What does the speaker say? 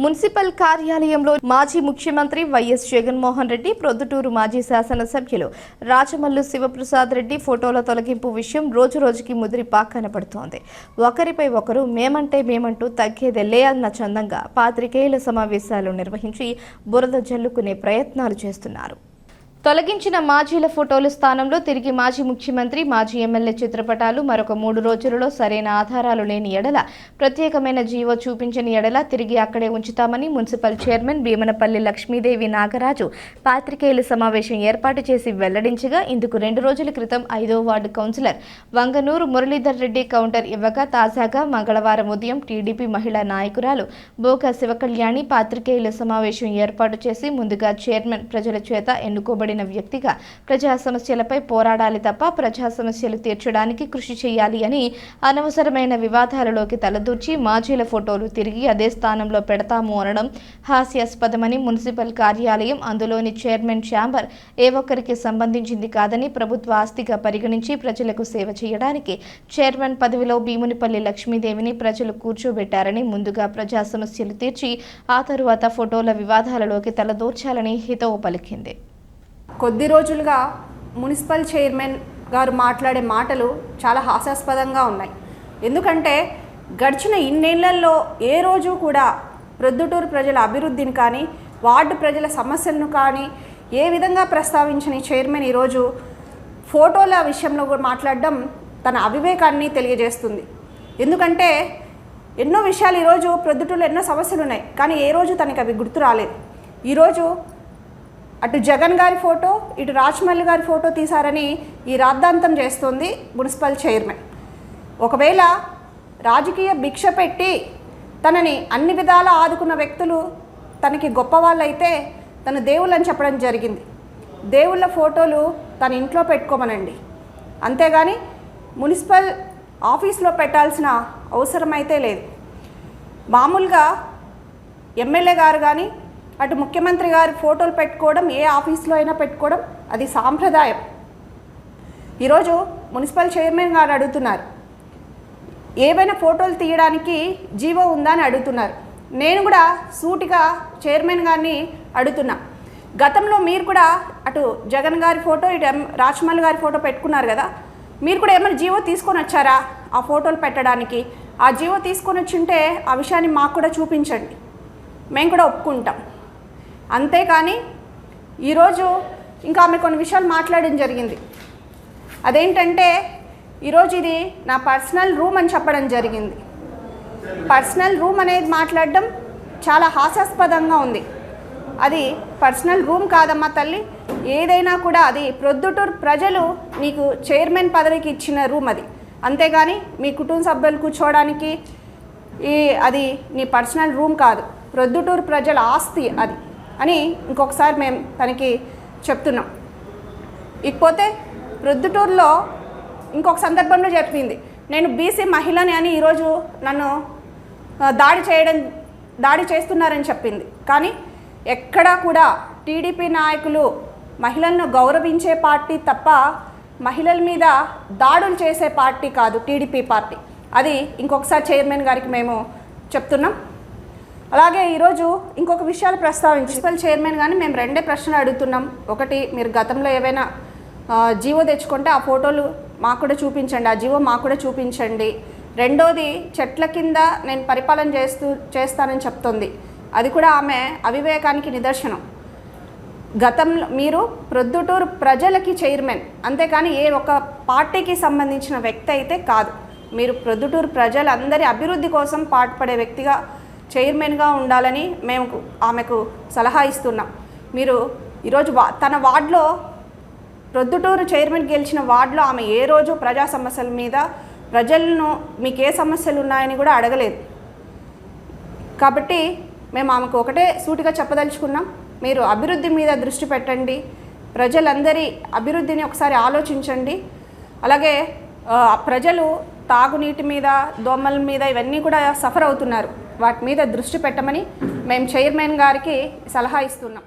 Municipal కార్యాలయంలో మాజీ ముఖ్యమంత్రి వైఎస్ జగన్మోహన్ రెడ్డి, ప్రొద్దుటూరు మాజీ శాసనసభ్యులు రాచమల్లు శివప్రసాద్ రెడ్డి ఫోటోల తొలగింపు విషయం రోజురోజుకి ముదిరిపా కనపడుతోంది. ఒకరిపై ఒకరు మేమంటే మేమంటూ తగ్గేదెలే అన్న చందంగా పాత్రికేయుల సమావేశాలు నిర్వహించి బురద జల్లుకునే ప్రయత్నాలు చేస్తున్నారు. తొలగించిన మాజీల ఫోటోల స్థానంలో తిరిగి మాజీ ముఖ్యమంత్రి, మాజీ ఎమ్మెల్యే చిత్రపటాలు మరొక 3 రోజులలో సరైన ఆధారాలు లేని ఎడల, ప్రత్యేకమైన జీవో చూపించని ఎడల తిరిగి అక్కడే ఉంచుతామని మున్సిపల్ చైర్మన్ భీమనపల్లి లక్ష్మీదేవి నాగరాజు పాత్రికేయుల సమావేశం ఏర్పాటు చేసి వెల్లడించగా, ఇందుకు 2 రోజుల క్రితం 5వ ward councillor Vanganuru Muralidhar Reddy counter ఇవ్వగా, తాజాగా మంగళవారం ఉదయం టీడీపీ మహిళా నాయకురాలు బోక శివకళ్యాణి పాత్రికేయుల సమావేశం ఏర్పాటు చేసి, ముందుగా చైర్మన్ ప్రజల చేత ఎన్నుకోబడి వ్యక్తిగా ప్రజా సమస్యలపై పోరాడాలి తప్ప ప్రజా సమస్యలు తీర్చడానికి కృషి చేయాలి అని అనవసరమైన వివాదాలలోకి తలదూర్చి మాజీల ఫోటోలు తిరిగి అదే స్థానంలో పెడతాము అనడం హాస్యాస్పదమని, మున్సిపల్ కార్యాలయం అందులోని చైర్మన్ ఛాంబర్ ఏ ఒక్కరికి సంబంధించింది కాదని, ప్రభుత్వ ఆస్తిగా పరిగణించి ప్రజలకు సేవ చేయడానికి చైర్మన్ పదవిలో భీమునిపల్లి లక్ష్మీదేవిని ప్రజలు కూర్చోబెట్టారని, ముందుగా ప్రజా సమస్యలు తీర్చి ఆ తరువాత ఫోటోల వివాదాలలోకి తలదూర్చాలని హితవు పలికింది. కొద్ది రోజులుగా మున్సిపల్ చైర్మన్ గారు మాట్లాడే మాటలు చాలా హాస్యాస్పదంగా ఉన్నాయి. ఎందుకంటే గడిచిన ఇన్నేళ్లలో ఏ రోజు కూడా ప్రొద్దుటూరు ప్రజల అభివృద్ధిని కానీ, వార్డు ప్రజల సమస్యలను కానీ ఏ విధంగా ప్రస్తావించని చైర్మన్ ఈరోజు ఫోటోల విషయంలో కూడా మాట్లాడడం తన అవివేకాన్ని తెలియజేస్తుంది. ఎందుకంటే ఎన్నో విషయాలు ఈరోజు ప్రొద్దుటూరులో ఎన్నో సమస్యలు ఉన్నాయి, కానీ ఏ రోజు తనకి అవి గుర్తు రాలేదు. ఈరోజు అటు జగన్ గారి ఫోటో, ఇటు రాచమల్లి గారి ఫోటో తీశారని ఈ రాద్ధాంతం చేస్తుంది మున్సిపల్ చైర్మన్. ఒకవేళ రాజకీయ భిక్ష పెట్టి తనని అన్ని విధాలా ఆదుకున్న వ్యక్తులు తనకి గొప్పవాళ్ళైతే తను దేవుళ్ళని చెప్పడం జరిగింది. దేవుళ్ళ ఫోటోలు తన ఇంట్లో పెట్టుకోమనండి, అంతేగాని మున్సిపల్ ఆఫీస్లో పెట్టాల్సిన అవసరం అయితే లేదు. మామూలుగా ఎమ్మెల్యే గారు కానీ, అటు ముఖ్యమంత్రి గారి ఫోటోలు పెట్టుకోవడం, ఏ ఆఫీస్లో అయినా పెట్టుకోవడం అది సాంప్రదాయం. ఈరోజు మున్సిపల్ చైర్మన్ గారు అడుగుతున్నారు, ఏవైనా ఫోటోలు తీయడానికి జీవో ఉందా అని అడుగుతున్నారు. నేను కూడా సూటిగా చైర్మన్ గారిని అడుగుతున్నా, గతంలో మీరు కూడా అటు జగన్ గారి ఫోటో, ఇటు రాచమల్లి గారి ఫోటో పెట్టుకున్నారు కదా, మీరు కూడా ఏమైనా జీవో తీసుకొని వచ్చారా ఆ ఫోటోలు పెట్టడానికి? ఆ జీవో తీసుకొని వచ్చుంటే ఆ విషయాన్ని మాకు కూడా చూపించండి, మేము కూడా ఒప్పుకుంటాం. అంతేకాని ఈరోజు ఇంకా ఆమె కొన్ని విషయాలు మాట్లాడడం జరిగింది. అదేంటంటే ఈరోజు ఇది నా పర్సనల్ రూమ్ అని చెప్పడం జరిగింది. పర్సనల్ రూమ్ అనేది మాట్లాడడం చాలా హాస్యాస్పదంగా ఉంది. అది పర్సనల్ రూమ్ కాదమ్మా తల్లి, ఏదైనా కూడా అది ప్రొద్దుటూరు ప్రజలు నీకు చైర్మన్ పదవికి ఇచ్చిన రూమ్ అది, అంతేగాని మీ కుటుంబ సభ్యులు కూర్చోవడానికి అది నీ పర్సనల్ రూమ్ కాదు, ప్రొద్దుటూరు ప్రజల ఆస్తి అది అని ఇంకొకసారి మేము తనకి చెప్తున్నాం. ఇకపోతే ప్రొద్దుటూరులో ఇంకొక సందర్భంలో చెప్పింది, నేను బీసీ మహిళని అని ఈరోజు నన్ను దాడి చేస్తున్నారని చెప్పింది. కానీ ఎక్కడా కూడా టీడీపీ నాయకులు మహిళలను గౌరవించే పార్టీ తప్ప మహిళల మీద దాడులు చేసే పార్టీ కాదు టీడీపీ పార్టీ. అది ఇంకొకసారి చైర్మన్ గారికి మేము చెప్తున్నాం. అలాగే ఈరోజు ఇంకొక విషయాలు ప్రస్తావించి మున్సిపల్ చైర్మన్ కానీ మేము 2 ప్రశ్నలు అడుగుతున్నాం. ఒకటి, మీరు గతంలో ఏవైనా జీవో తెచ్చుకుంటే ఆ ఫోటోలు మాకు కూడా చూపించండి, ఆ జీవో మాకు కూడా చూపించండి. రెండోది, చెట్ల కింద నేను పరిపాలన చేస్తానని చెప్తుంది, అది కూడా ఆమె అవివేకానికి నిదర్శనం. గతంలో మీరు ప్రొద్దుటూరు ప్రజలకి చైర్మన్, అంతేకాని ఏ ఒక పార్టీకి సంబంధించిన వ్యక్తి అయితే కాదు. మీరు ప్రొద్దుటూరు ప్రజలందరి అభివృద్ధి కోసం పాటుపడే వ్యక్తిగా, చైర్మన్గా ఉండాలని మేము ఆమెకు సలహా ఇస్తున్నాం. మీరు ఈరోజు తన వార్డులో, ప్రొద్దుటూరు చైర్మన్ గెలిచిన వార్డులో ఆమె ఏ రోజు ప్రజా సమస్యల మీద ప్రజలను మీకు ఏ సమస్యలు ఉన్నాయని కూడా అడగలేదు. కాబట్టి మేము ఆమెకు ఒకటే సూటిగా చెప్పదలుచుకున్నాం, మీరు అభివృద్ధి మీద దృష్టి పెట్టండి, ప్రజలందరి అభివృద్ధిని ఒకసారి ఆలోచించండి. అలాగే ప్రజలు తాగునీటి మీద, దోమల మీద ఇవన్నీ కూడా సఫర్ అవుతున్నారు, వాటి మీద దృష్టి పెట్టమని మేము చైర్మన్ గారికి సలహా ఇస్తున్నాం.